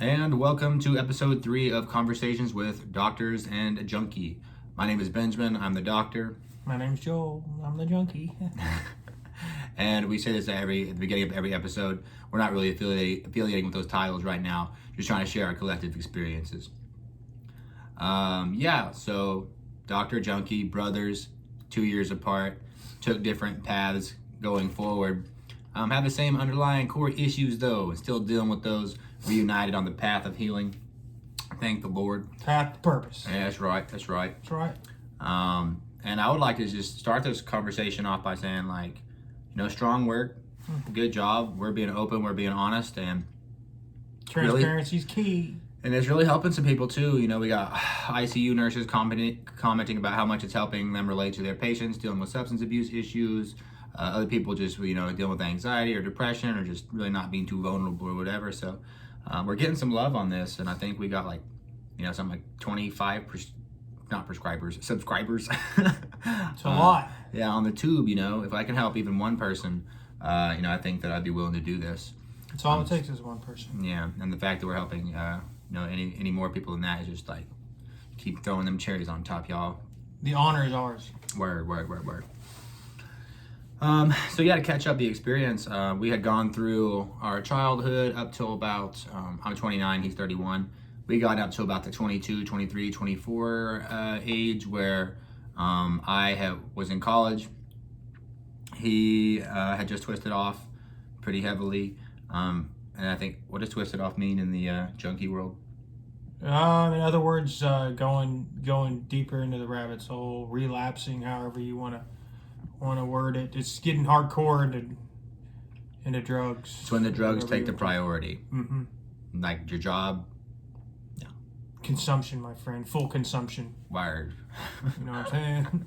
And welcome to episode 3 of Conversations with Doctors and Junkie. My name is Benjamin, I'm the doctor. My name's Joel, I'm the junkie. And we say this at the beginning of every episode. We're not really affiliating with those titles right now, just trying to share our collective experiences. So Doctor, Junkie, brothers, 2 years apart, took different paths going forward. Have the same underlying core issues though, and still dealing with those, reunited on the path of healing. Thank the Lord. Path to purpose. Yeah, that's right. That's right. And I would like to just start this conversation off by saying, strong work, good job. We're being open, we're being honest, and transparency's key. And it's really helping some people too. We got ICU nurses commenting about how much it's helping them relate to their patients, dealing with substance abuse issues. Other people just, dealing with anxiety or depression or just really not being too vulnerable or whatever. So we're getting some love on this. And I think we got something like 25, subscribers. It's a lot. Yeah, on the tube, if I can help even one person, I think that I'd be willing to do this. It's all it takes is one person. Yeah, and the fact that we're helping, any more people than that is just keep throwing them cherries on top, y'all. The honor is ours. Word. To catch up the experience, we had gone through our childhood up till about, I'm 29, he's 31. We got up to about the 22, 23, 24 age where I was in college. He had just twisted off pretty heavily. And I think, what does twisted off mean in the junkie world? In other words, going deeper into the rabbit's hole, relapsing, however you want to word it. It's getting hardcore into drugs. It's when the drugs take the priority. Mm-hmm. Like your job. Yeah. Consumption, my friend. Full consumption. Wired. You know what I'm saying?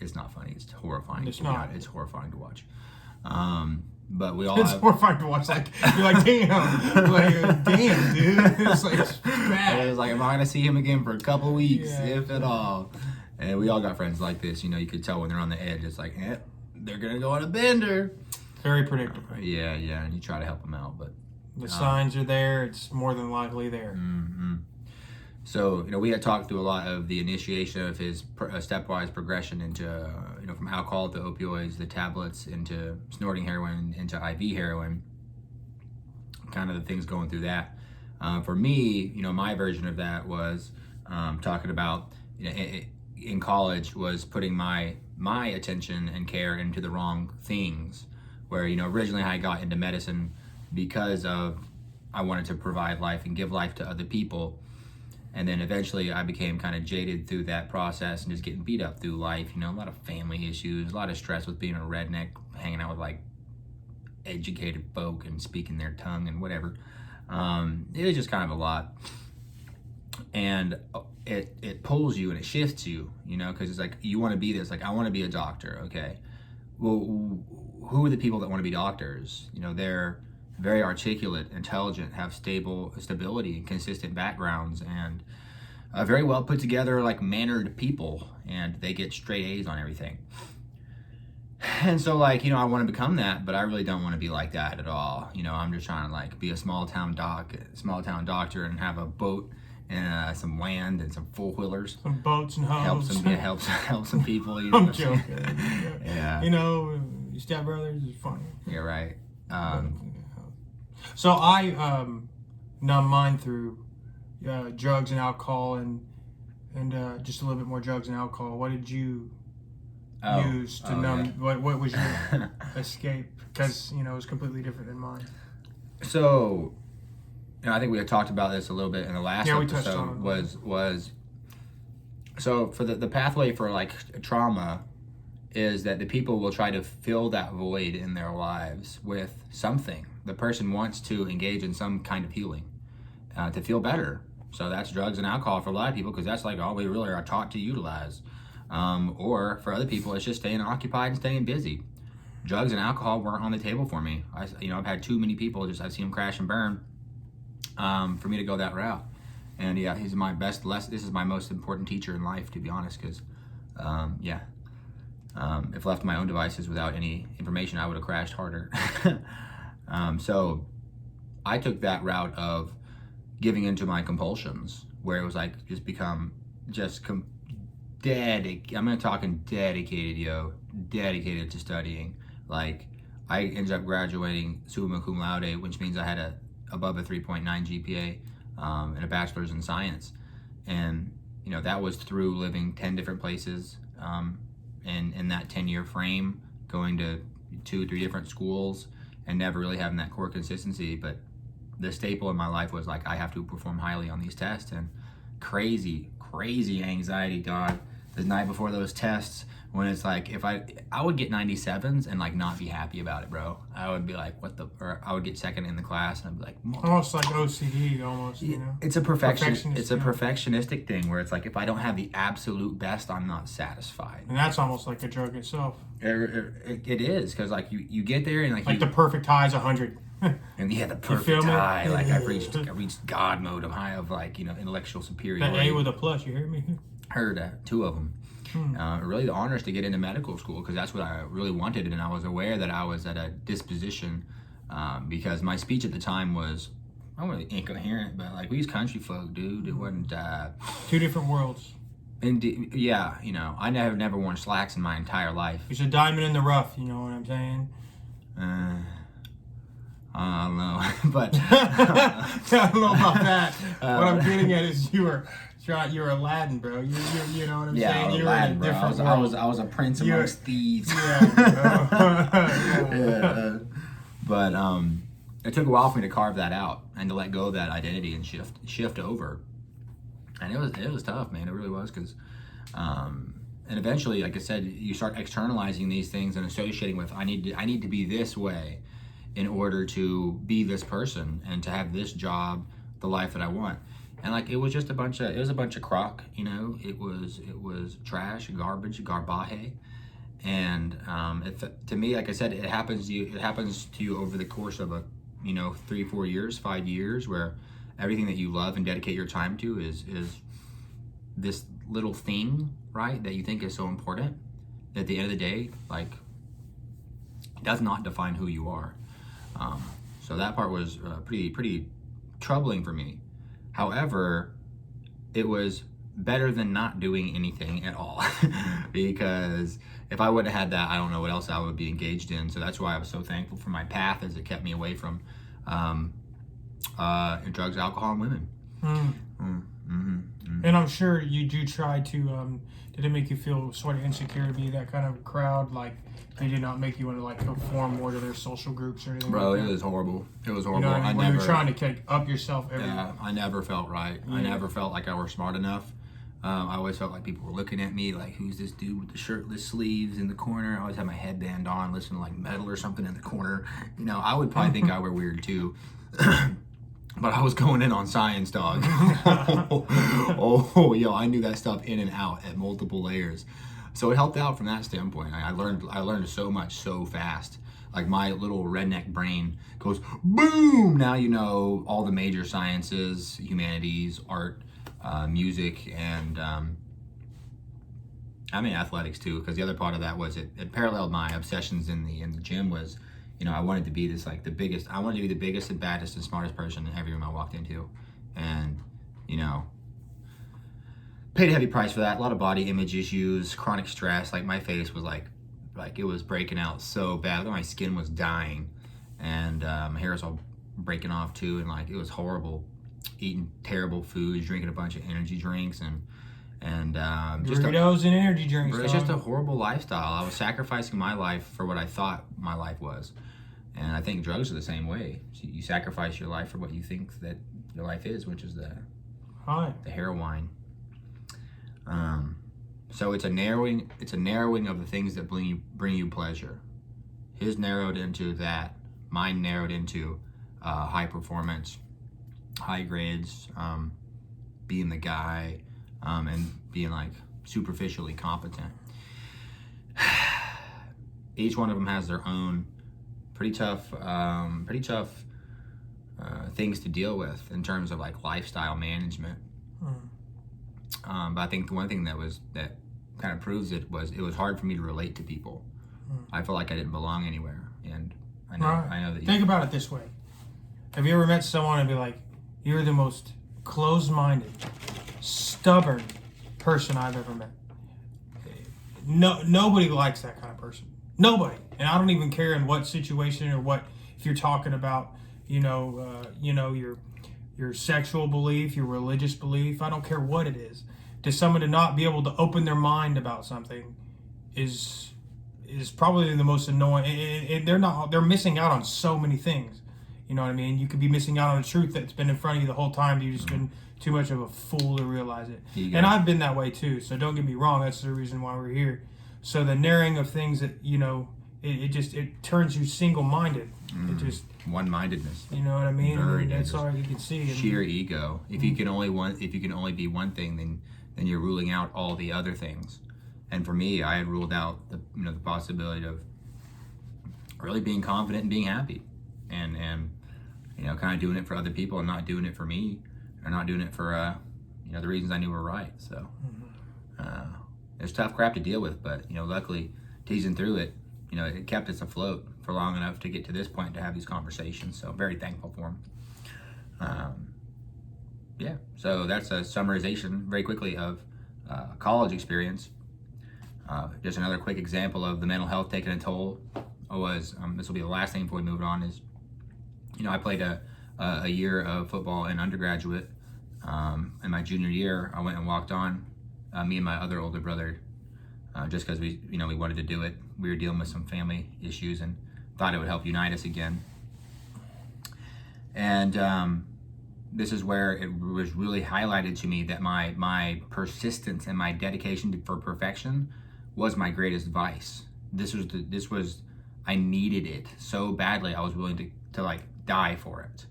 It's not funny. It's horrifying. It's not. It's horrifying to watch. But we all it's horrifying to watch. You're like, damn. Damn, dude. It's bad. It's I'm not going to see him again for a couple of weeks, if at all. And we all got friends like this. You could tell when they're on the edge. It's they're going to go on a bender. Very predictable. Yeah. And you try to help them out. But the signs are there. It's more than likely there. Mm-hmm. So, we had talked through a lot of the initiation of his stepwise progression into, from alcohol to opioids, the tablets, into snorting heroin, into IV heroin, kind of the things going through that. For me, my version of that was talking about, in college was putting my attention and care into the wrong things, where, originally I got into medicine because of I wanted to provide life and give life to other people. And then eventually I became kind of jaded through that process and just getting beat up through life. A lot of family issues, a lot of stress with being a redneck, hanging out with educated folk and speaking their tongue and whatever. It was just kind of a lot. And it pulls you and it shifts you, because it's you want to be this, I want to be a doctor. Okay. Well, who are the people that want to be doctors? They're very articulate, intelligent, have stability and consistent backgrounds, and very well put together, mannered people, and they get straight A's on everything. And so, I want to become that, but I really don't want to be like that at all. I'm just trying to be a small town doctor, and have a boat and some land and some four-wheelers, some boats and hoes, help some people. I'm joking. Yeah. Step Brothers is funny. Yeah, right. So I numb mine through drugs and alcohol and just a little bit more drugs and alcohol. What did you use to numb? Yeah. What was your escape? Because it was completely different than mine. So, I think we had talked about this a little bit in the last episode. Was so for the pathway for trauma is that the people will try to fill that void in their lives with something. The person wants to engage in some kind of healing to feel better. So that's drugs and alcohol for a lot of people, because that's all we really are taught to utilize. Or for other people, it's just staying occupied and staying busy. Drugs and alcohol weren't on the table for me. I've had too many people, I've seen them crash and burn for me to go that route. And yeah, he's my best lesson. This is my most important teacher in life, to be honest, because if left to my own devices without any information, I would have crashed harder. So I took that route of giving into my compulsions, where it was like just become I'm talking dedicated, dedicated to studying. Like I ended up graduating summa cum laude, which means I had above a 3.9 GPA and a bachelor's in science. And that was through living 10 different places in that 10-year frame, going to 2-3 different schools, and never really having that core consistency. But the staple in my life was like, I have to perform highly on these tests, and crazy anxiety, dog. The night before those tests, when it's like, if I would get 97s and like not be happy about it, bro. I would be like, or I would get second in the class and I'd be like, almost like OCD, almost. It's a perfectionistic thing where it's like, if I don't have the absolute best, I'm not satisfied. And that's almost like a drug itself. It is, because like you get there and like the perfect high is 100. And the perfect high. Like I reached God mode of high of like intellectual superiority. The A with a plus, you hear me? Heard 2 of them. Really the honors to get into medical school, because that's what I really wanted, and I was aware that I was at a disposition because my speech at the time was, I wasn't incoherent, but like we was country folk, dude. It wasn't 2 different worlds. Indeed, yeah. I never worn slacks in my entire life. It's a diamond in the rough, you know what I'm saying? I don't know, but I don't know about that. What I'm getting at is you're Aladdin, bro. You know what I'm saying? You were in a different world. I was a prince amongst thieves. Yeah. But it took a while for me to carve that out and to let go of that identity and shift over. And it was tough, man. It really was, because and eventually, like I said, you start externalizing these things and associating with, I need to be this way in order to be this person and to have this job, the life that I want. And like it was a bunch of crock, It was trash, garbage, garbaje. And to me, like I said, it happens to you over the course of 3, 4 years, 5 years, where everything that you love and dedicate your time to is this little thing, right, that you think is so important. At the end of the day, like, it does not define who you are. So that part was pretty troubling for me. However, it was better than not doing anything at all, because if I wouldn't have had that, I don't know what else I would be engaged in. So that's why I was so thankful for my path, as it kept me away from drugs, alcohol, and women. And I'm sure you do try to, did it make you feel sort of insecure to be that kind of crowd? Like, they did not make you want to like conform more to their social groups or anything? Bro, like that? It was horrible. It was horrible. When you were trying to up yourself everywhere. Yeah, I never felt right. Yeah. I never felt like I was smart enough. I always felt like people were looking at me like, who's this dude with the shirtless sleeves in the corner? I always had my headband on, listening to like metal or something in the corner. I would probably think I were weird too. But I was going in on science, dog. I knew that stuff in and out at multiple layers. So it helped out from that standpoint. I learned so much so fast. Like my little redneck brain goes boom. Now you know all the major sciences, humanities, art, music, and athletics too. Because the other part of that was it paralleled my obsessions in the gym. Was I wanted to be this like the biggest. I wanted to be the biggest and baddest and smartest person in every room I walked into, and paid a heavy price for that. A lot of body image issues, chronic stress. Like my face was like it was breaking out so bad. My skin was dying, and my hair was all breaking off too. And like it was horrible. Eating terrible foods, drinking a bunch of energy drinks, and just Doritos and energy drinks. It's just a horrible lifestyle. I was sacrificing my life for what I thought my life was, and I think drugs are the same way. So you sacrifice your life for what you think that your life is, which is the heroin. So it's a narrowing of the things that bring you pleasure. His narrowed into that. Mine narrowed into high performance, high grades, being the guy, and being like superficially competent. Each one of them has their own pretty tough things to deal with in terms of like lifestyle management. But I think the one thing that kind of proves it was hard for me to relate to people. I felt like I didn't belong anywhere, and I know that. Think about it this way: Have you ever met someone and be like, you're the most closed-minded, stubborn person I've ever met? No, nobody likes that kind of person. Nobody. And I don't even care in what situation or what, if you're talking about, your sexual belief, your religious belief. I don't care what it is. To someone to not be able to open their mind about something is probably the most annoying. And they're missing out on so many things. You know what I mean? You could be missing out on a truth that's been in front of you the whole time. You've just been too much of a fool to realize it. And I've been that way too. So don't get me wrong. That's the reason why we're here. So the narrowing of things that, it turns you single-minded. It just one-mindedness. You know what I mean? And that's all you can see. Sheer ego. If you can only be one thing, then you're ruling out all the other things. And for me, I had ruled out the possibility of really being confident and being happy, and kind of doing it for other people and not doing it for me, or not doing it for the reasons I knew were right. So it's tough crap to deal with, but luckily teasing through it, it kept us afloat for long enough to get to this point to have these conversations. So very thankful for them. So that's a summarization very quickly of college experience. Just another quick example of the mental health taking a toll was, this will be the last thing before we move on, is, I played a year of football in undergraduate. In my junior year, I went and walked on, me and my other older brother, just because we wanted to do it. We were dealing with some family issues and thought it would help unite us again. And this is where it was really highlighted to me that my persistence and my dedication for perfection was my greatest vice. This was I needed it so badly. I was willing to die for it.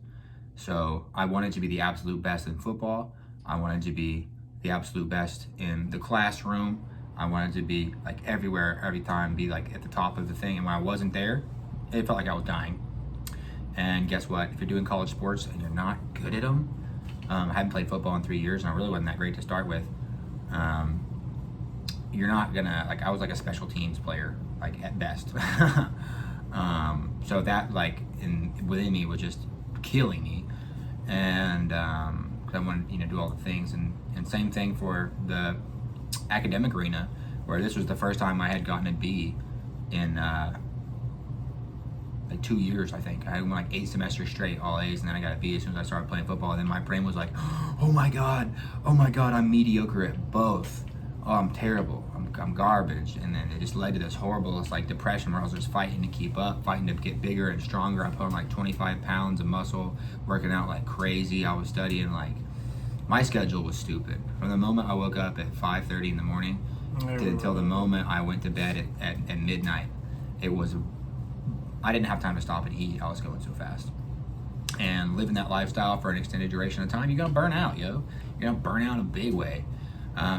So I wanted to be the absolute best in football. I wanted to be the absolute best in the classroom. I wanted to be everywhere, every time, be at the top of the thing. And when I wasn't there, it felt like I was dying. And guess what? If you're doing college sports and you're not good at them, I hadn't played football in 3 years, and I really wasn't that great to start with. You're not gonna I was a special teams player, at best. So that within me was just killing me, and I wanted to do all the things, and same thing for the academic arena, where this was the first time I had gotten a B in 2 years. I think I went 8 semesters straight, all A's, and then I got a B as soon as I started playing football. And then my brain was like, oh my god, I'm mediocre at both. Oh, I'm terrible. I'm garbage. And then it just led to this horrible depression where I was just fighting to keep up, fighting to get bigger and stronger. I'm putting 25 pounds of muscle, working out like crazy. I was studying my schedule was stupid. From the moment I woke up at 5:30 in the morning until the moment I went to bed at midnight, I didn't have time to stop and eat. I was going so fast. And living that lifestyle for an extended duration of time, you're gonna burn out, yo. You're gonna burn out in a big way.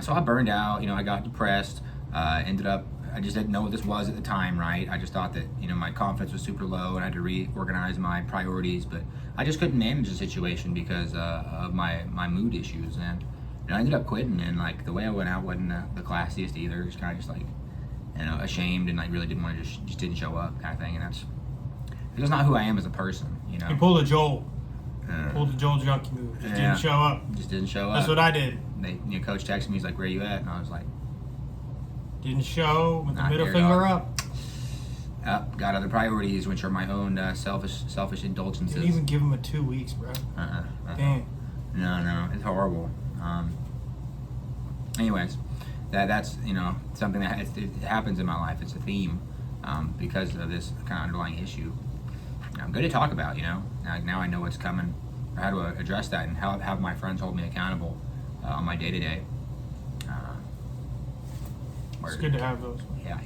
So I burned out, I got depressed, ended up, I just didn't know what this was at the time, right? I just thought that, my confidence was super low and I had to reorganize my priorities, but I just couldn't manage the situation because of my mood issues. And I ended up quitting, and the way I went out wasn't the classiest either. It was kind of just ashamed and really didn't want to just didn't show up kind of thing. And that's not who I am as a person, You pulled a Joel. Pulled the Joel Junkie move. Just didn't show up. Just didn't show up. That's what I did. Coach texted me, he's like, where you at? And I was like, didn't show, with the middle finger up. Got other priorities, which are my own selfish indulgences. Didn't even give him a 2 weeks, bro. Damn. No, it's horrible. Anyways, that's something that it happens in my life. It's a theme because of this kind of underlying issue. Good to talk about, Now I know what's coming, or how to address that, and how have my friends hold me accountable on my day-to-day. It's good to have those. Yeah.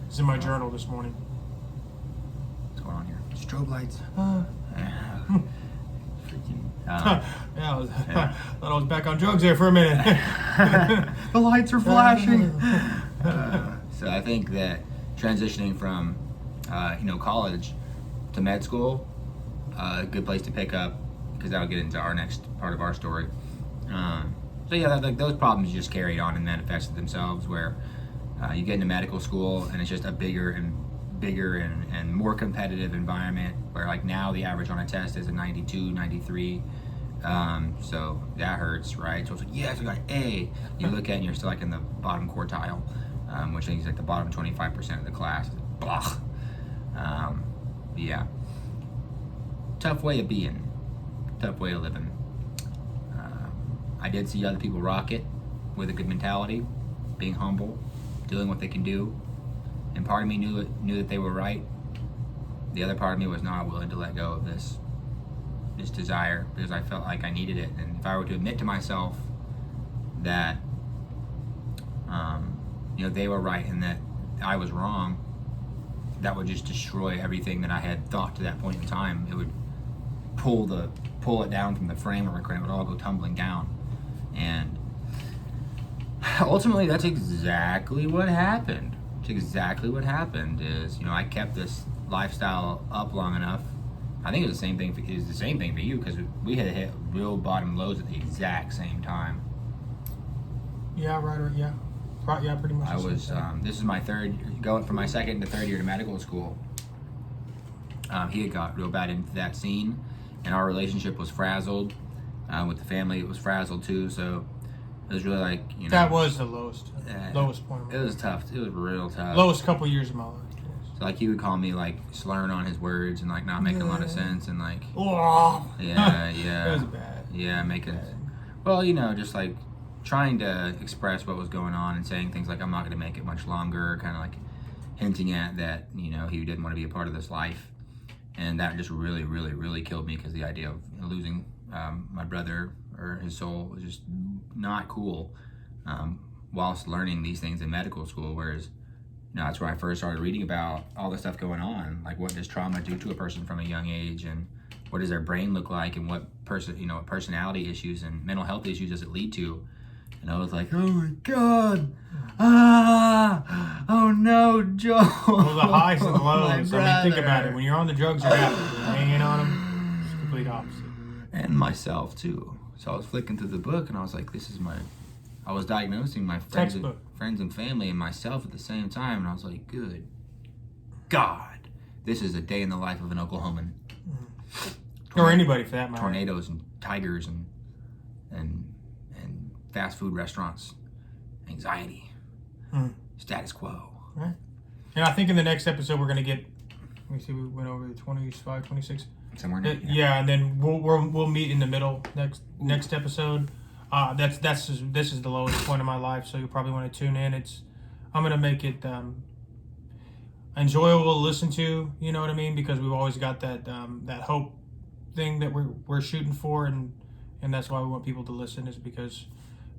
It's in my journal this morning. What's going on here? Strobe lights. I thought I was back on drugs there for a minute. The lights are flashing. So I think that transitioning from college to med school, a good place to pick up, because that'll get into our next part of our story. So yeah, those problems just carried on and manifested themselves, where you get into medical school and it's just a bigger bigger and more competitive environment where like now the average on a test is a 92, 93. So that hurts, right? So it's like, yes, I got an A. You look at it and you're still like in the bottom quartile, which is like the bottom 25% of the class. Blah. Yeah. Tough way of being. Tough way of living. I did see other people rock it with a good mentality, being humble, doing what they can do. And part of me knew that they were right. The other part of me was not willing to let go of this desire because I felt like I needed it. And if I were to admit to myself that, they were right and that I was wrong, that would just destroy everything that I had thought to that point in time. It would pull it down from the framework and it would all go tumbling down. And ultimately, that's exactly what happened. It's exactly what happened. Is I kept this lifestyle up long enough. I think it was the same thing. It was the same thing for you because we had hit real bottom lows at the exact same time. Yeah, right. Yeah, pretty much. I was. This is my going from my second to third year to medical school. He had got real bad into that scene, and our relationship was frazzled. With the family, it was frazzled too. So it was really like that was the lowest point. It was tough. It was real tough. Lowest couple years of my life. So like he would call me like slurring on his words and like not making a lot of sense and like yeah. It was bad. Yeah, making well, just like trying to express what was going on and saying things like I'm not going to make it much longer, kind of like hinting at that he didn't want to be a part of this life, and that just really, really, really killed me because the idea of losing my brother or his soul was just not cool. Whilst learning these things in medical school, whereas that's where I first started reading about all the stuff going on, like what does trauma do to a person from a young age, and what does their brain look like, and what personality issues and mental health issues does it lead to? And I was like, oh my God, oh no, Joe. Well, the highs and the lows. I mean, think about it. When you're on the drugs, you're happy. You're hanging on them. It's the complete opposite. And myself too. So I was flicking through the book, and I was like, I was diagnosing my friends and family and myself at the same time, and I was like, good God, this is a day in the life of an Oklahoman. Or anybody for that matter. Tornadoes and tigers and fast food restaurants, anxiety, status quo. Right. And I think in the next episode we're going to get, let me see, we went over the 25, 26. Somewhere in there. Yeah, and then we'll meet in the middle next episode. This is the lowest point of my life, so you'll probably want to tune in. I'm gonna make it enjoyable to listen to. You know what I mean? Because we've always got that hope thing that we're shooting for, and that's why we want people to listen. Is because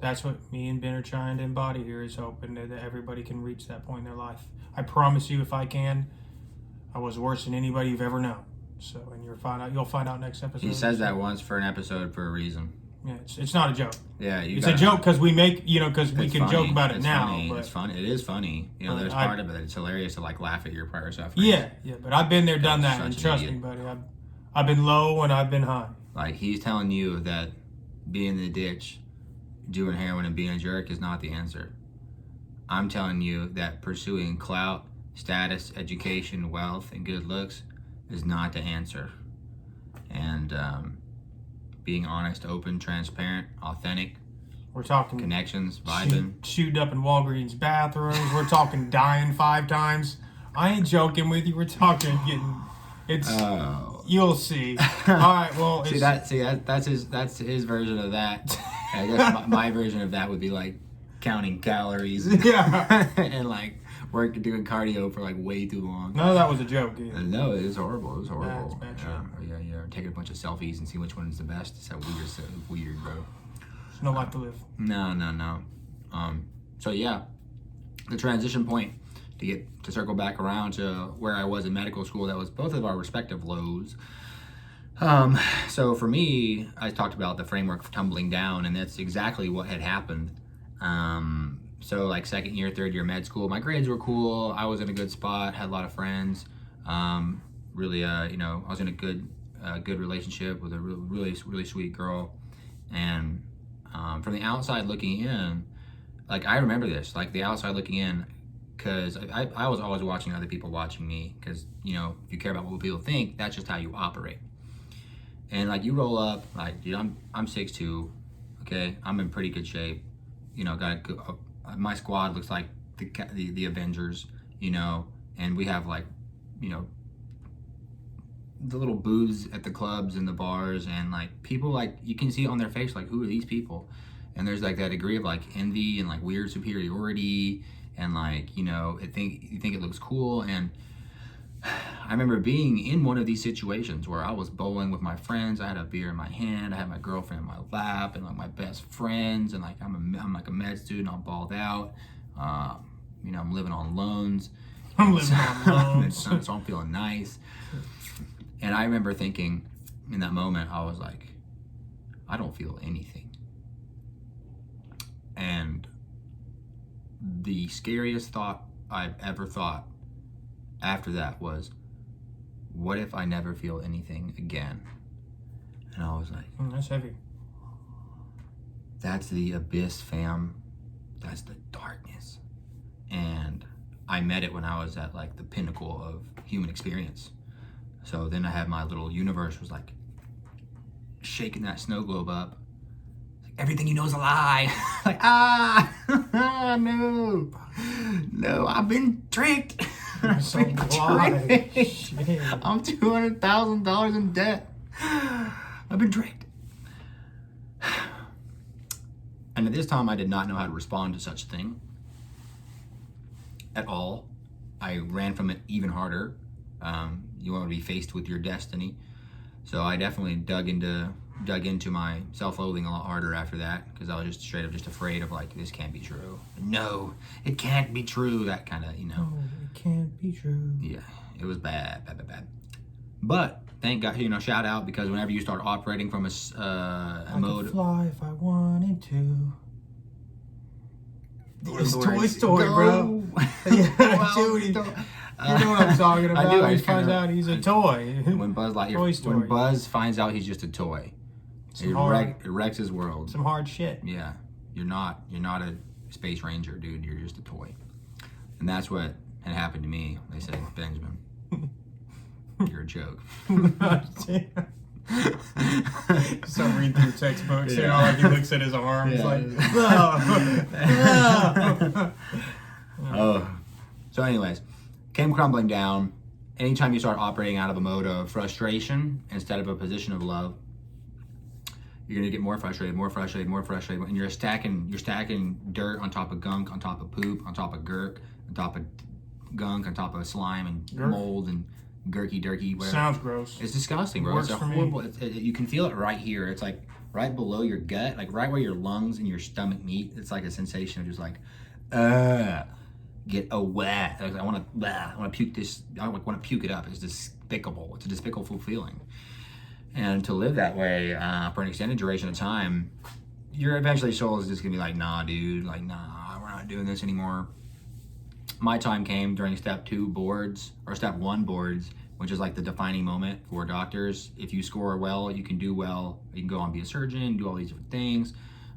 that's what me and Ben are trying to embody here. Is hope, and that everybody can reach that point in their life. I promise you, if I can, I was worse than anybody you've ever known. So, and you'll find out next episode. He says that once for an episode for a reason. Yeah, it's not a joke. Yeah, it's a joke because we make because we can joke about it now. Funny. But it's funny. It is funny. There's part of it. It's hilarious to like laugh at your prior suffering. Yeah. But I've been there, done that, and trust me, buddy. I've been low and I've been high. Like he's telling you that being in the ditch, doing heroin, and being a jerk is not the answer. I'm telling you that pursuing clout, status, education, wealth, and good looks is not the answer. And being honest, open, transparent, authentic. We're talking connections, vibing. Shooting up in Walgreens bathrooms. We're talking dying 5 times. I ain't joking with you. We're talking getting. It's. You'll see. All right. Well. That's his version of that. I guess my version of that would be like counting calories. Yeah. And like doing cardio for like way too long. No, that was a joke. Either. No, it was horrible. It was horrible. That's bad shit. Yeah. Taking a bunch of selfies and see which one is the best. It's so weird, bro. There's no life to live. No. So yeah, the transition point to circle back around to where I was in medical school, that was both of our respective lows. So for me, I talked about the framework of tumbling down, and that's exactly what had happened. So like second year, third year med school, my grades were cool. I was in a good spot, had a lot of friends. Really, I was in a good relationship with a really sweet girl. And from the outside looking in, like I remember this, like the outside looking in, because I was always watching other people watching me, because, you know, if you care about what people think, that's just how you operate. And like, you roll up, like, dude, I'm 6'2", okay, I'm in pretty good shape, you know, my squad looks like the Avengers, you know, and we have like, you know, the little booths at the clubs and the bars, and like, people, like, you can see on their face, like, who are these people? And there's like that degree of like envy and like weird superiority, and like, you know, you think it looks cool. And I remember being in one of these situations where I was bowling with my friends. I had a beer in my hand, I had my girlfriend in my lap, and like my best friends, and like I'm like a med student, I'm balled out. You know, I'm living on loans. I'm living on loans. So I'm feeling nice. And I remember thinking in that moment, I was like, I don't feel anything. And the scariest thought I've ever thought after that was, what if I never feel anything again? And I was like, that's heavy. That's the abyss, fam. That's the darkness. And I met it when I was at like the pinnacle of human experience. So then I had my little universe was like shaking that snow globe up. Like, everything you know is a lie. Like, no, I've been tricked. I've been tricked. I'm $200,000 in debt. I've been tricked. And at this time, I did not know how to respond to such a thing at all. I ran from it even harder. You want to be faced with your destiny. So I definitely dug into my self-loathing a lot harder after that, because I was just straight up just afraid of like, this can't be true. No, it can't be true. That kind of, you know. No, it can't be true. Yeah, it was bad. But thank God, you know, shout out, because whenever you start operating from a mode, I could fly if I wanted to. It's Lord, Toy Story, bro. Yeah, dude, you know what I'm talking about. I do. He finds out he's a toy. When Buzz finds out he's just a toy, it wrecks his world. Some hard shit. Yeah, you're not a space ranger, dude. You're just a toy. And that's what had happened to me. They said, Benjamin, you're a joke. Some read through textbooks, you know, like he looks at his arms, like, oh. So anyways, came crumbling down. Anytime you start operating out of a mode of frustration instead of a position of love, you're gonna get more frustrated, and you're stacking dirt on top of gunk, on top of poop, on top of gurk, on top of gunk, on top of slime and mold and gurky, whatever. Sounds gross. It's disgusting, bro. It's a horrible. You can feel it right here. It's like right below your gut, like right where your lungs and your stomach meet. It's like a sensation of just like, get away. I want to puke this. I want to puke it up. It's despicable. It's a despicable feeling. And to live that way for an extended duration of time, your eventually soul is just gonna be like, nah, dude. Like, nah, we're not doing this anymore. My time came during step 1 boards, which is like the defining moment for doctors. If you score well, you can do well. You can go on and be a surgeon, do all these different things.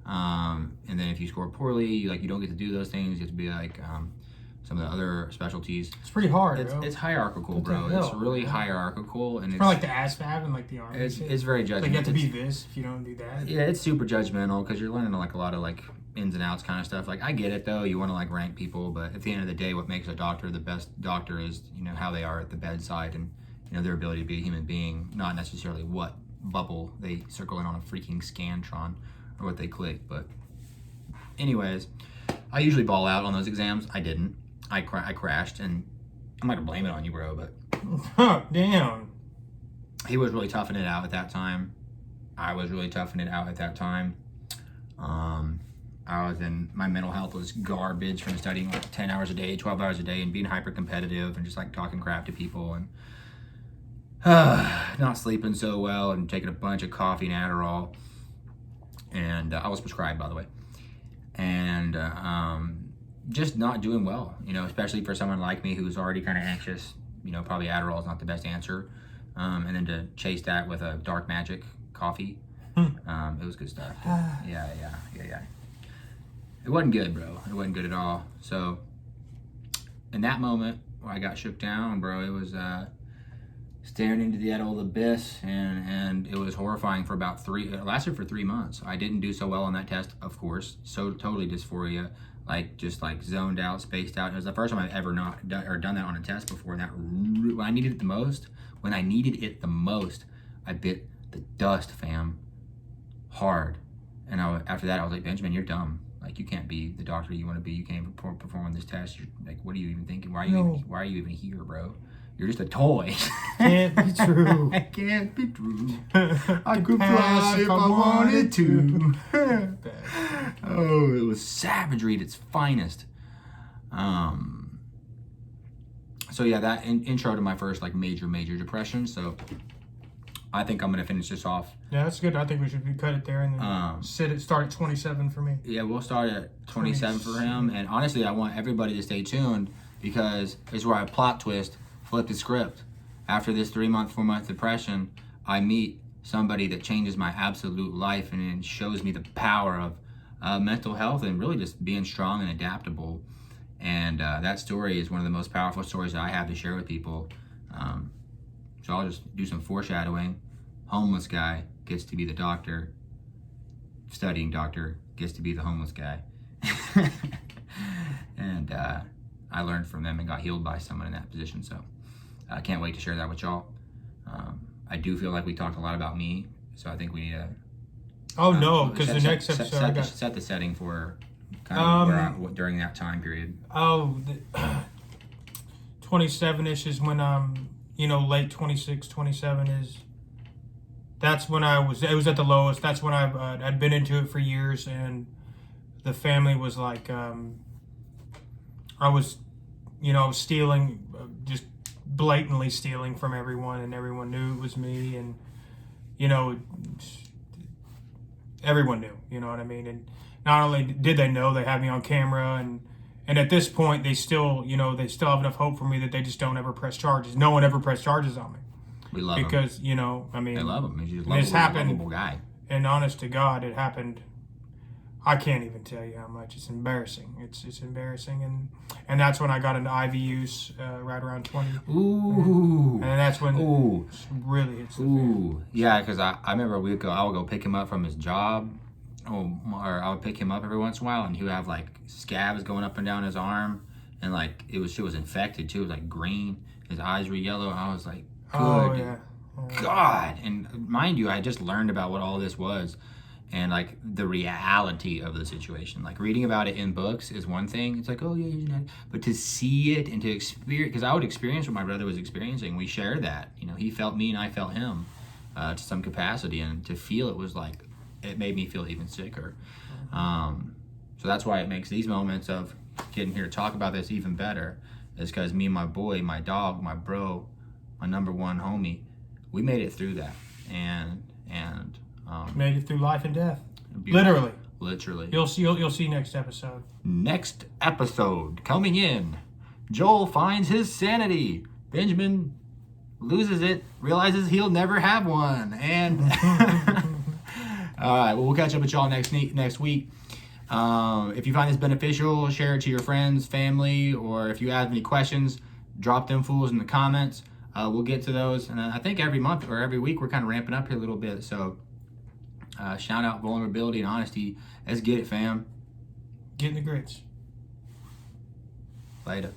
And then if you score poorly, you don't get to do those things. You have to be like some of the other specialties. It's pretty hard. It's hierarchical, bro. It's really hierarchical, and it's like the ASVAB and like the army. It's very judgmental. Like you have to be this if you don't do that. Yeah, it's super judgmental, because you're learning like a lot of like ins and outs kind of stuff. Like, I get it though, you want to like rank people, but at the end of the day, what makes a doctor the best doctor is, you know, how they are at the bedside, and, you know, their ability to be a human being, not necessarily what bubble they circle in on a freaking Scantron or what they click. But anyways, I usually ball out on those exams. I didn't. I crashed, and I'm not gonna blame it on you, bro, but damn, he was really toughing it out at that time. I was really toughing it out at that time. My mental health was garbage from studying like 10 hours a day, 12 hours a day, and being hyper competitive and just like talking crap to people, and not sleeping so well, and taking a bunch of coffee and Adderall. And I was prescribed, by the way. And just not doing well, you know, especially for someone like me who's already kind of anxious. You know, probably Adderall is not the best answer. And then to chase that with a dark magic coffee, it was good stuff. Yeah. It wasn't good, bro. It wasn't good at all. So in that moment where I got shook down, bro, it was staring into that old abyss, and it was horrifying for about it lasted for 3 months. I didn't do so well on that test, of course. So totally dysphoria, just zoned out, spaced out. It was the first time I've ever not done that on a test before. And that when I needed it the most, I bit the dust, fam, hard. And after that, I was like, Benjamin, you're dumb. Like, you can't be the doctor you want to be. You can't even perform this test. You're like, what are you even thinking? Why are you even here, bro? You're just a toy. Can't be true. It can't be true. I could fly if I wanted to. Oh, it was savagery at its finest. So yeah, that intro to my first major depression. So I think I'm gonna finish this off. Yeah, that's good. I think we should cut it there and then start at 27 for me. Yeah, we'll start at 27 for him. And honestly, I want everybody to stay tuned, because it's where I plot twist, flip the script. After this 4 month depression, I meet somebody that changes my absolute life, and it shows me the power of mental health and really just being strong and adaptable. And that story is one of the most powerful stories that I have to share with people. So I'll just do some foreshadowing. Homeless guy gets to be the doctor. Studying doctor gets to be the homeless guy. And I learned from them and got healed by someone in that position. So I can't wait to share that with y'all. I do feel like we talked a lot about me, so I think we need to... Oh, no, because the next episode... Set the setting for kind of during that time period. 27-ish is when late 26, 27 is... That's when it was at the lowest. That's when I'd been into it for years, and the family was like... I was stealing, just blatantly stealing from everyone, and everyone knew it was me, and everyone knew, you know what I mean? And not only did they know, they had me on camera, and at this point they still have enough hope for me that they just don't ever press charges. No one ever pressed charges on me. We love him. Because, they love him. He's this happened, lovable guy. And honest to God, it happened. I can't even tell you how much. It's embarrassing. It's embarrassing, and that's when I got into IV use right around 20. Ooh. And that's when it really hits the fan. Yeah, because I remember I would go pick him up from his job, or I would pick him up every once in a while, and he would have scabs going up and down his arm, and it was infected too. It was green. His eyes were yellow. And I was like, good. Oh yeah. God. And mind you, I just learned about what all this was. And the reality of the situation, reading about it in books is one thing. It's oh yeah, he's not. But to see it and to experience, because I would experience what my brother was experiencing. We shared that. He felt me and I felt him to some capacity, and to feel it was it made me feel even sicker. So that's why it makes these moments of getting here to talk about this even better. Is because me and my boy, my dog, my bro, my number one homie, we made it through that, and. Made it through life and death. Beautiful. Literally. You'll see next episode. Next episode coming in. Joel finds his sanity. Benjamin loses it, realizes he'll never have one, and all right. Well, we'll catch up with y'all next week. If you find this beneficial, share it to your friends, family, or if you have any questions, drop them fools in the comments. We'll get to those, and I think every month or every week we're kind of ramping up here a little bit. So shout out vulnerability and honesty. Let's get it, fam. Get in the grits. Later.